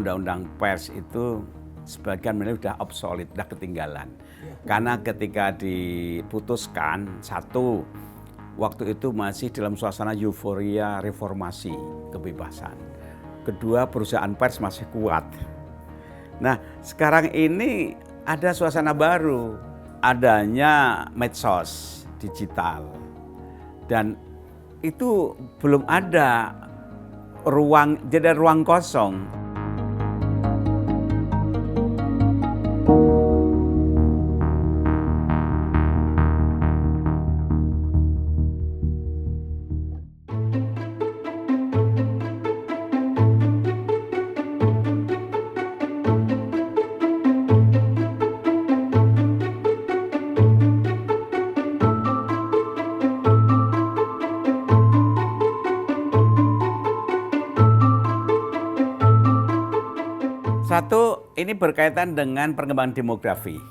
undang-undang pers itu sebagian sudah obsolete, sudah ketinggalan. Karena ketika diputuskan, satu, waktu itu masih dalam suasana euforia reformasi, kebebasan. Kedua, perusahaan pers masih kuat. Nah, sekarang ini ada suasana baru, adanya medsos digital. Dan itu belum ada jadi ruang kosong. Satu, ini berkaitan dengan perkembangan demografi.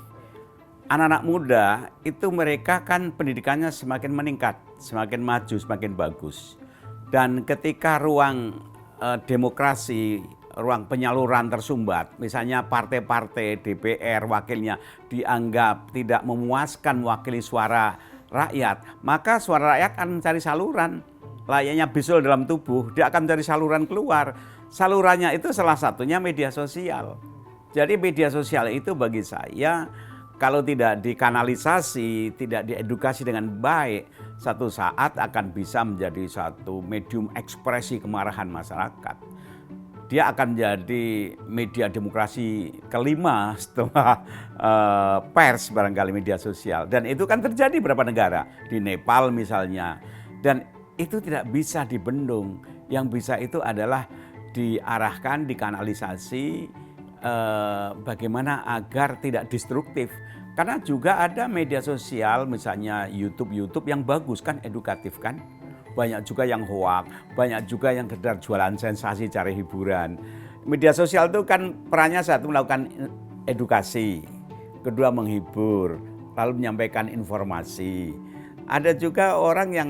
Anak-anak muda itu mereka kan pendidikannya semakin meningkat, semakin maju, semakin bagus. Dan ketika ruang demokrasi, ruang penyaluran tersumbat, misalnya partai-partai DPR wakilnya dianggap tidak memuaskan mewakili suara rakyat, maka suara rakyat akan mencari saluran. Layaknya bisul dalam tubuh, dia akan mencari saluran keluar. Salurannya itu salah satunya media sosial. Jadi media sosial itu bagi saya kalau tidak dikanalisasi, tidak diedukasi dengan baik, satu saat akan bisa menjadi satu medium ekspresi kemarahan masyarakat. Dia akan menjadi media demokrasi kelima setelah pers barangkali media sosial. Dan itu kan terjadi beberapa negara, di Nepal misalnya. Dan itu tidak bisa dibendung. Yang bisa itu adalah diarahkan, dikanalisasi bagaimana agar tidak destruktif. Karena juga ada media sosial misalnya YouTube yang bagus kan, edukatif kan. Banyak juga yang hoak, banyak juga yang sekedar jualan sensasi cari hiburan. Media sosial itu kan perannya satu melakukan edukasi, kedua menghibur, lalu menyampaikan informasi. Ada juga orang yang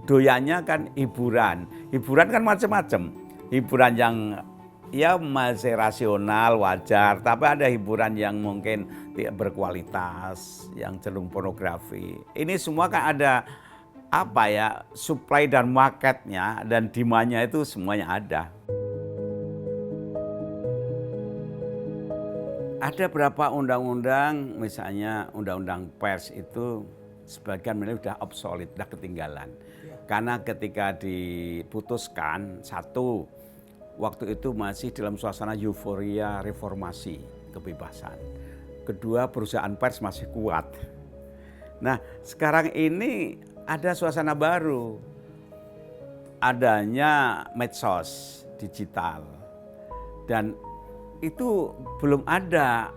doyannya kan hiburan. Hiburan kan macam-macam. Hiburan yang ya masih rasional, wajar, tapi ada hiburan yang mungkin tidak berkualitas, yang cenderung pornografi. Ini semua kan ada apa ya, supply dan marketnya dan demand-nya itu semuanya ada. Ada beberapa undang-undang, misalnya undang-undang pers itu sebagian sudah obsolete, sudah ketinggalan. Karena ketika diputuskan, satu, waktu itu masih dalam suasana euforia reformasi, kebebasan. Kedua, perusahaan pers masih kuat. Nah, sekarang ini ada suasana baru, adanya medsos digital. Dan itu belum ada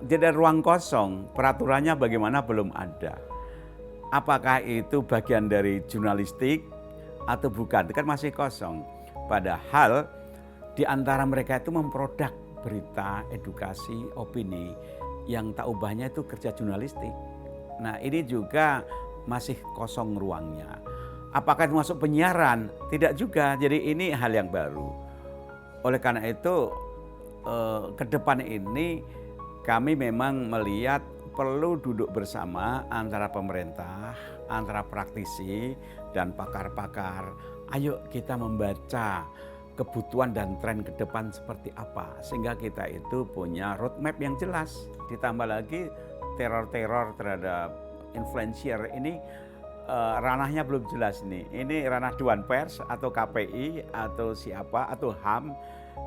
jadi ruang kosong, peraturannya bagaimana belum ada. Apakah itu bagian dari jurnalistik atau bukan, itu kan masih kosong. Padahal di antara mereka itu memproduk berita, edukasi, opini yang tak ubahnya itu kerja jurnalistik. Nah, ini juga masih kosong ruangnya. Apakah itu masuk penyiaran? Tidak juga, jadi ini hal yang baru. Oleh karena itu ke depan ini kami memang melihat perlu duduk bersama antara pemerintah, antara praktisi dan pakar-pakar. Ayo kita membaca kebutuhan dan tren ke depan seperti apa. Sehingga kita itu punya roadmap yang jelas. Ditambah lagi teror-teror terhadap influencer ini ranahnya belum jelas nih. Ini ranah Dewan Pers atau KPI atau siapa atau HAM.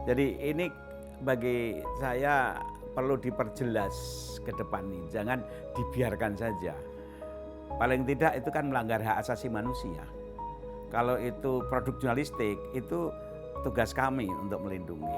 Jadi ini bagi saya perlu diperjelas ke depan nih, jangan dibiarkan saja. Paling tidak itu kan melanggar hak asasi manusia. Kalau itu produk jurnalistik, itu tugas kami untuk melindungi.